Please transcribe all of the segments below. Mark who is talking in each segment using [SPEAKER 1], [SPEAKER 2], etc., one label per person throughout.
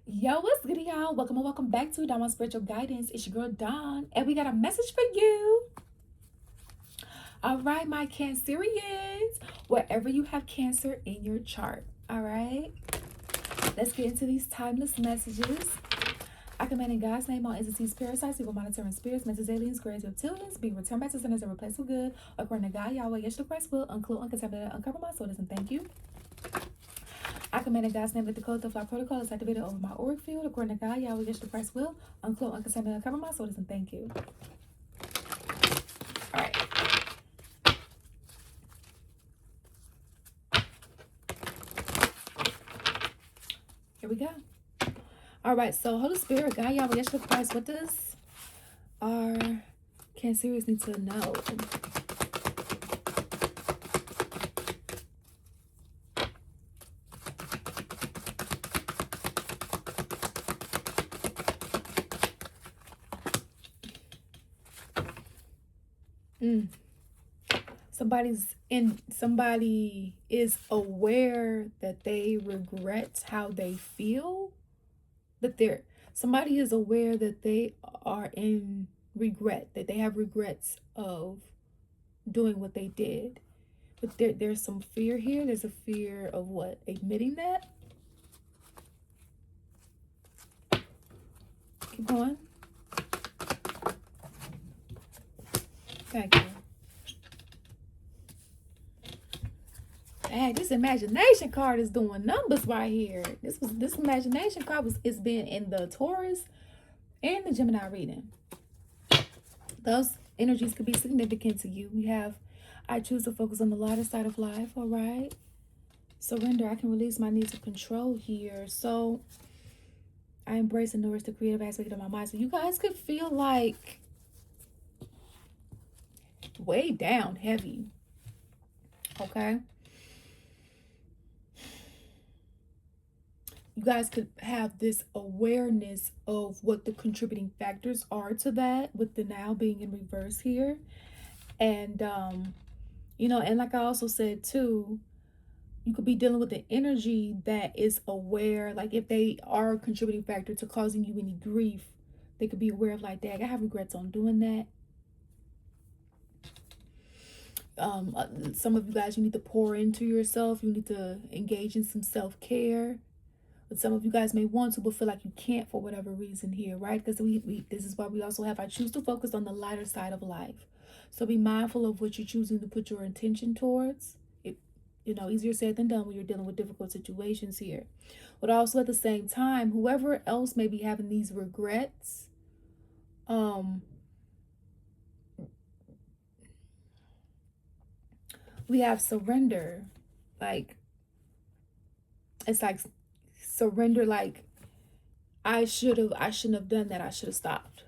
[SPEAKER 1] Yo, what's good, y'all? Welcome and welcome back to Dawn Spiritual Guidance. It's your girl Dawn, and we got a message for you. All right, my Cancerians, wherever you have Cancer in your chart. All right, let's get into these timeless messages. I command in God's name all entities, parasites, evil monitoring spirits, mental aliens, grays, reptilians, be returned back to sinners and replaced with good. According to God, Yahweh, Yeshua Christ will unclude, uncontaminated, uncover my soul, and thank you. I command in God's name that the code, the fly protocol is activated over my auric field. According to God, Yahweh, Yeshua Christ will unclude, uncontaminated, uncover my soul, and thank you. All right. Here we go. All right, so Holy Spirit, God, Yahweh, Yeshua Christ, what does our Cancerians need to know? Somebody is aware that they regret how they feel. Somebody is aware that they are in regret, that they have regrets of doing what they did. But there's some fear here. There's a fear of what? Admitting that. Keep going. Thank you. Hey, this imagination card is doing numbers right here. This imagination card is being in the Taurus and the Gemini reading. Those energies could be significant to you. We have, I choose to focus on the lighter side of life. All right. Surrender. I can release my need to control here. So I embrace and nourish the creative aspect of my mind. So you guys could feel like way down heavy. Okay. You guys could have this awareness of what the contributing factors are to that, with the now being in reverse here. And and like I also said too, you could be dealing with an energy that is aware, like if they are a contributing factor to causing you any grief, they could be aware of like, dang, I have regrets on doing that. Some of you guys, you need to pour into yourself. You need to engage in some self-care. But some of you guys may want to, but feel like you can't for whatever reason here, right? Because this is why we also have, I choose to focus on the lighter side of life. So be mindful of what you're choosing to put your intention towards. Easier said than done when you're dealing with difficult situations here. But also at the same time, whoever else may be having these regrets, we have surrender. Like, it's like surrender, like I shouldn't have done that. I should have stopped.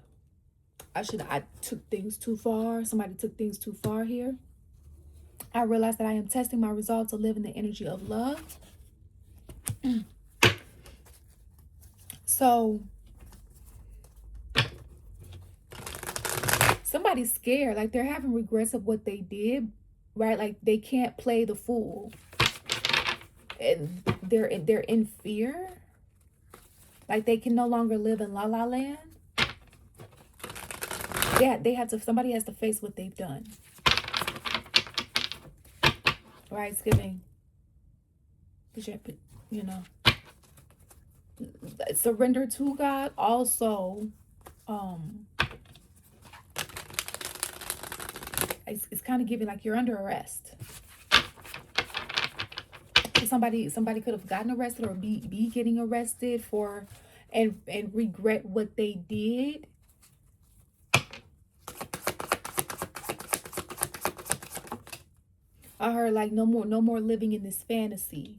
[SPEAKER 1] I took things too far. Somebody took things too far here. I realized that I am testing my resolve to live in the energy of love. So somebody's scared, like they're having regrets of what they did, right? Like they can't play the fool. And they're in fear. Like they can no longer live in la la land. Somebody has to face what they've done. Right, it's giving, surrender to God. Also, it's kind of giving like you're under arrest. Somebody could have gotten arrested or be getting arrested for and regret what they did. I heard like no more living in this fantasy.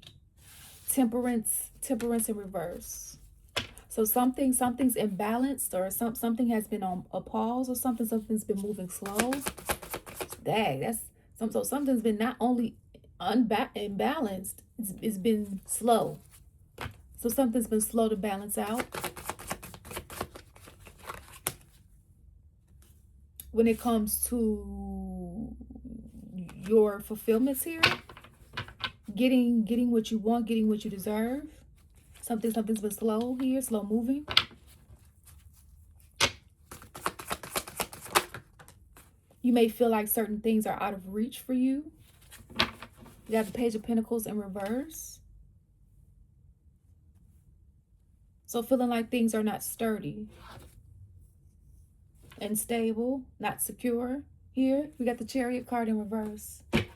[SPEAKER 1] Temperance in reverse. So something's imbalanced, or something has been on a pause, or something's been moving slow. Dang, so something's been not only imbalanced, it's been slow. So something's been slow to balance out. When it comes to your fulfillments here, getting what you want, getting what you deserve. Something's been slow here, slow moving. You may feel like certain things are out of reach for you. You got the Page of Pentacles in reverse. So feeling like things are not sturdy and stable, not secure. Here, we got the Chariot card in reverse. We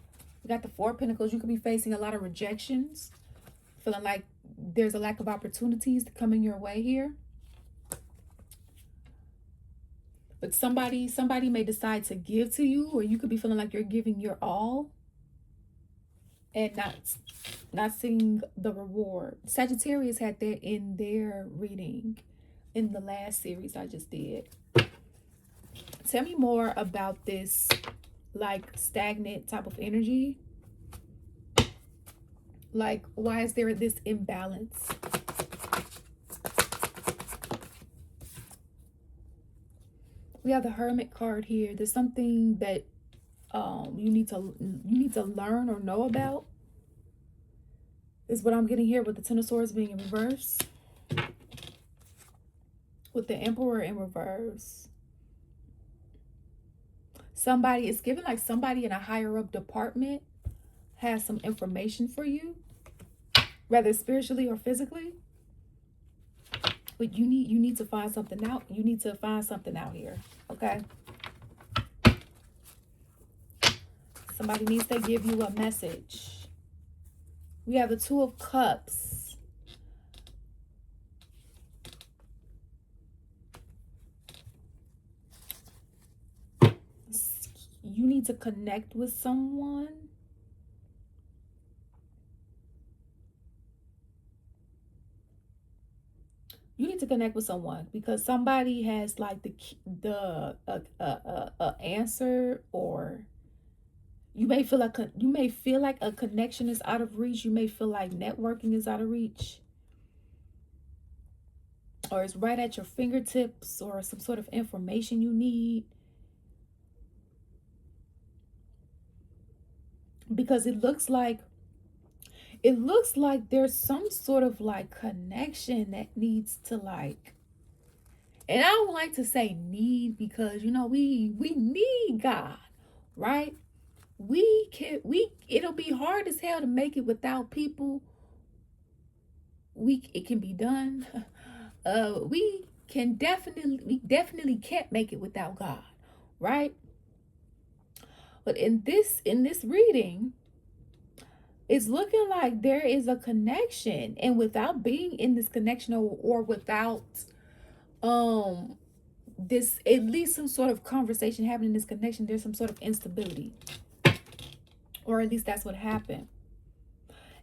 [SPEAKER 1] got the Four of Pentacles. You could be facing a lot of rejections. Feeling like there's a lack of opportunities coming your way here. But somebody may decide to give to you, or you could be feeling like you're giving your all and not seeing the reward. Sagittarius had that in their reading in the last series I just did. Tell me more about this like stagnant type of energy. Like, why is there this imbalance? We have the Hermit card here. There's something that you need to learn or know about, is what I'm getting here, with the Ten of Swords being in reverse, with the Emperor in reverse. Somebody, it's given like somebody in a higher up department has some information for you, whether spiritually or physically. But you need to find something out. You need to find something out here, okay? Somebody needs to give you a message. We have the Two of Cups. You need to connect with someone. You need to connect with someone because somebody has like the answer, or you may feel like a connection is out of reach. You may feel like networking is out of reach, or it's right at your fingertips, or some sort of information you need. Because it looks like there's some sort of like connection that needs to like, and I don't like to say need, because you know we need God, right? It'll be hard as hell to make it without people. It can be done. We definitely can't make it without God, right? But in this reading, it's looking like there is a connection, and without being in this connection, or without this, at least some sort of conversation happening in this connection, there's some sort of instability, or at least that's what happened.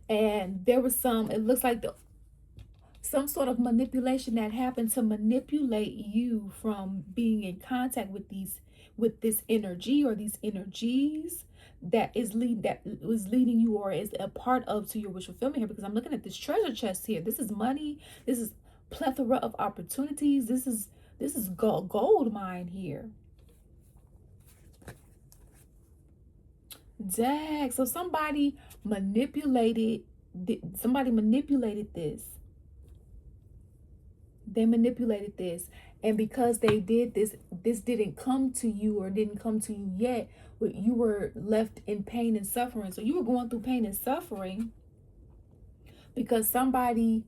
[SPEAKER 1] And there was it looks like some sort of manipulation that happened to manipulate you from being in contact with this energy, or these energies that was leading you, or is a part of, to your wish fulfillment here. Because I'm looking at this treasure chest here. This is money. This is plethora of opportunities. This is gold mine here. Dang. So somebody manipulated this. They manipulated this. And because they did this didn't come to you, or didn't come to you yet. You were left in pain and suffering. So you were going through pain and suffering because somebody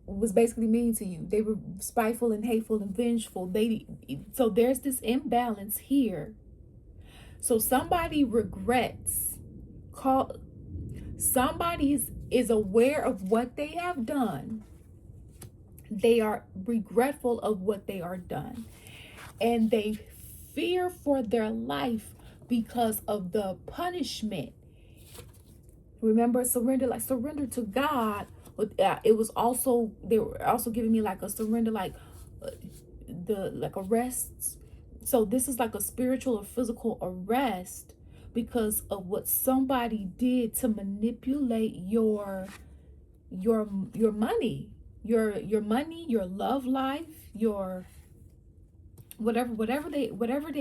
[SPEAKER 1] was basically mean to you. They were spiteful and hateful and vengeful. So there's this imbalance here. So somebody regrets. Somebody is aware of what they have done. They are regretful of what they are done. And they fear for their life because of the punishment. Remember, surrender to God. It was also, they were also giving me like a surrender, like arrests. So this is like a spiritual or physical arrest because of what somebody did to manipulate your money, your love life, your whatever they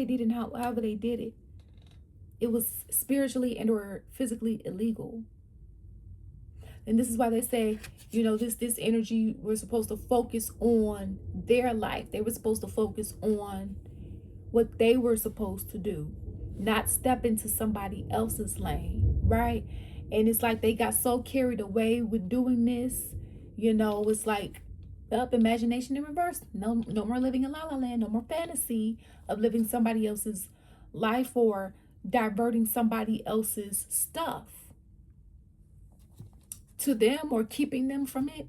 [SPEAKER 1] did, and however they did it. It was spiritually and or physically illegal. And this is why they say, you know, this energy, we're supposed to focus on their life. They were supposed to focus on what they were supposed to do, not step into somebody else's lane, right? And it's like they got so carried away with doing this, you know, it's like up imagination in reverse. No more living in la la land, no more fantasy of living somebody else's life or diverting somebody else's stuff to them or keeping them from it.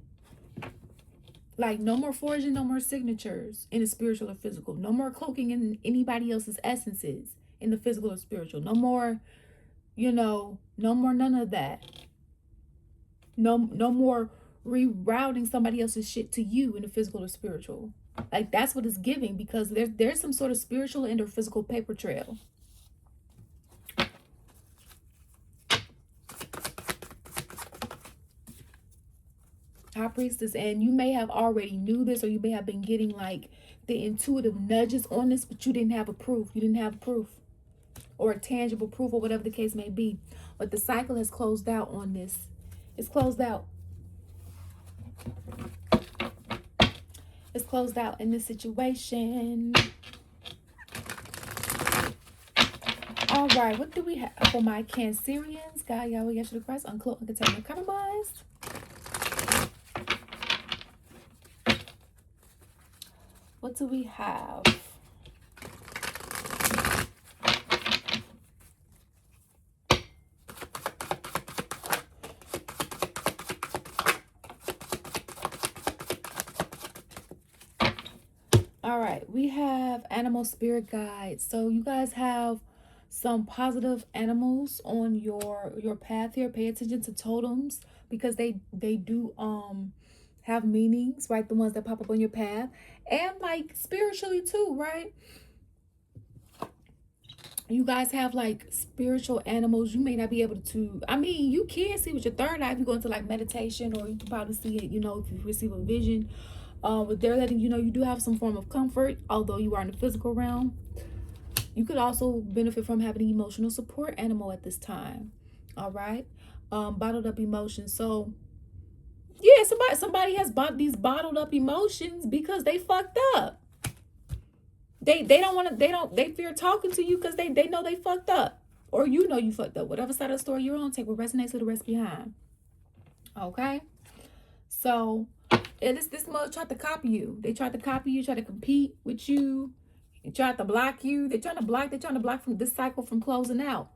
[SPEAKER 1] Like, no more forging, no more signatures in the spiritual or physical. No more cloaking in anybody else's essences in the physical or spiritual. No more, you know, no more none of that. No more rerouting somebody else's shit to you in the physical or spiritual. Like, that's what it's giving, because there's some sort of spiritual and or physical paper trail. High Priestess, and you may have already knew this, or you may have been getting like the intuitive nudges on this, but you didn't have a proof. You didn't have proof or a tangible proof or whatever the case may be. But the cycle has closed out on this. It's closed out. It's closed out in this situation. All right, what do we have for my Cancerians? God, Yahweh, Yeshua Christ, uncloak, uncontained, uncompromised. What do we have? All right, we have animal spirit guides. So you guys have some positive animals on your path here. Pay attention to totems, because they do have meanings, right? The ones that pop up on your path, and like spiritually too, right? You guys have like spiritual animals. You may not be able to, I mean, you can see with your third eye if you go into like meditation, or you can probably see it, you know, if you receive a vision. But they're letting you know you do have some form of comfort, although you are in the physical realm. You could also benefit from having an emotional support animal at this time. All right. Bottled up emotions. So yeah, somebody has bought these bottled up emotions because they fucked up. They don't want to, they fear talking to you because they know they fucked up. Or you know you fucked up. Whatever side of the story you're on, take what resonates with the rest behind. Okay? So this mug tried to copy you. They tried to copy you, try to compete with you. They tried to block you. They're trying to block from this cycle from closing out.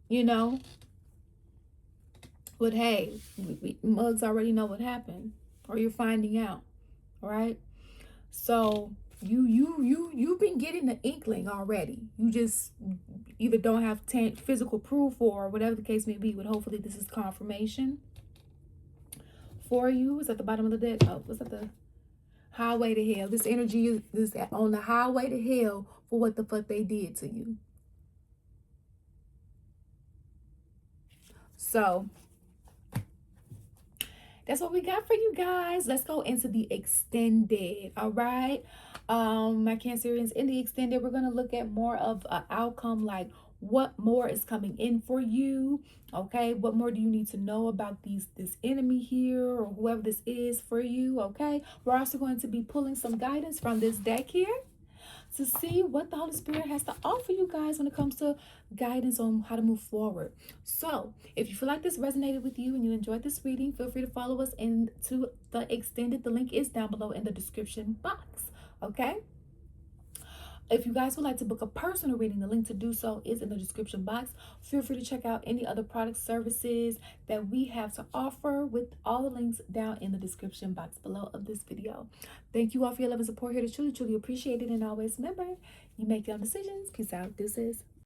[SPEAKER 1] You know? But hey, mugs already know what happened. Or you're finding out. Right? So you've been getting the inkling already. You just either don't have physical proof or whatever the case may be, but hopefully this is confirmation for you. It's at the bottom of the deck. Oh, what's at the highway to hell? This energy is on the highway to hell for what the fuck they did to you. So that's what we got for you guys. Let's go into the extended. All right, my Cancerians, in the extended, we're going to look at more of an outcome, like what more is coming in for you. Okay, what more do you need to know about this enemy here, or whoever this is for you? Okay, we're also going to be pulling some guidance from this deck here to see what the Holy Spirit has to offer you guys when it comes to guidance on how to move forward. So if you feel like this resonated with you and you enjoyed this reading, feel free to follow us into the extended. The link is down below in the description box. Okay, if you guys would like to book a personal reading, the link to do so is in the description box. Feel free to check out any other product services that we have to offer, with all the links down in the description box below of this video. Thank you all for your love and support here. To truly appreciate it. And always remember, you make your own decisions. Peace out. Deuces.